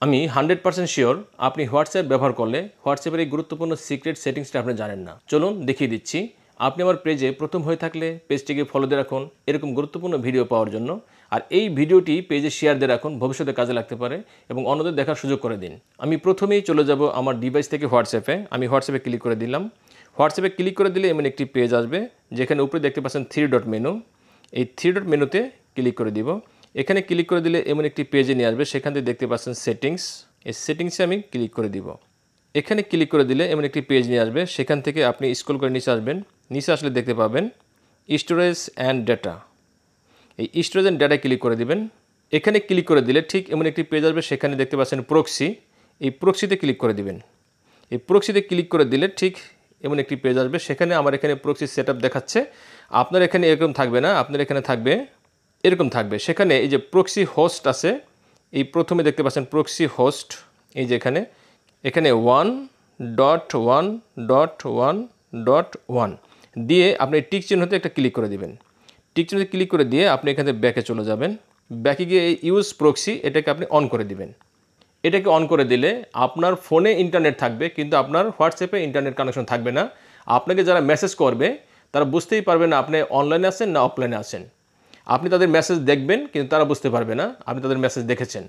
আমি 100% শিওর আপনি হোয়াটসঅ্যাপ ব্যবহার করলে হোয়াটসঅ্যাপের এই গুরুত্বপূর্ণ সিক্রেট সেটিংসটা আপনি জানেন না। চলুন দেখিয়ে দিচ্ছি। আপনি আমার পেজে প্রথম হয়ে থাকলে পেজটিকে ফলো দিয়ে রাখুন এরকম গুরুত্বপূর্ণ ভিডিও পাওয়ার জন্য। আর এই ভিডিওটি পেজে শেয়ার দিয়ে রাখুন, ভবিষ্যতে কাজে লাগতে পারে এবং অন্যদের দেখার সুযোগ করে দিন। আমি প্রথমেই চলে যাব আমার ডিভাইস থেকে হোয়াটসঅ্যাপে। আমি হোয়াটসঅ্যাপে ক্লিক করে দিলাম। হোয়াটসঅ্যাপে ক্লিক করে দিলে এমন একটি পেজ আসবে যেখানে উপরে দেখতে পাচ্ছেন 3 ডট মেনু। এই 3 ডট মেনুতে ক্লিক করে দিব। এখানে ক্লিক করে দিলে এমন একটি পেজে নিয়ে আসবে, সেখান থেকে দেখতে পাচ্ছেন সেটিংস। এই সেটিংসে আমি ক্লিক করে দিব। এখানে ক্লিক করে দিলে এমন একটি পেজ নিয়ে আসবে, সেখান থেকে আপনি স্ক্রল করে নিচে আসবেন। নিচে আসলে দেখতে পাবেন স্টোরেজ অ্যান্ড ডেটা। এই স্টোরেজ অ্যান্ড ডেটায় ক্লিক করে দিবেন। এখানে ক্লিক করে দিলে ঠিক এমন একটি পেজ আসবে, সেখানে দেখতে পাচ্ছেন প্রক্সি। এই প্রক্সিতে ক্লিক করে দিবেন। এই প্রক্সিতে ক্লিক করে দিলে ঠিক এমন একটি পেজ আসবে, সেখানে আমার এখানে প্রক্সি সেটআপ দেখাচ্ছে। আপনার এখানে এরকম থাকবে না, আপনার এখানে থাকবে এরকম থাকবে। সেখানে এই যে প্রক্সি হোস্ট আছে, এই প্রথমে দেখতে পাচ্ছেন প্রক্সি হোস্ট। এই যে এখানে 1.1.1.1 দিয়ে আপনি টিক চিহ্নতে একটা ক্লিক করে দিবেন। টিক চিহ্নতে ক্লিক করে দিয়ে আপনি এখানে ব্যাকে চলে যাবেন। ব্যাকে গিয়ে এই ইউজ প্রক্সি এটাকে আপনি অন করে দিবেন। এটাকে অন করে দিলে আপনার ফোনে ইন্টারনেট থাকবে, কিন্তু আপনার হোয়াটসঅ্যাপে ইন্টারনেট কানেকশন থাকবে না। আপনাকে যারা মেসেজ করবে তারা বুঝতেই পারবে না আপনি অনলাইনে আছেন না অফলাইনে আছেন। আপনি তাদের মেসেজ দেখবেন, কিন্তু তারা বুঝতে পারবে না আপনি তাদের মেসেজ দেখেছেন।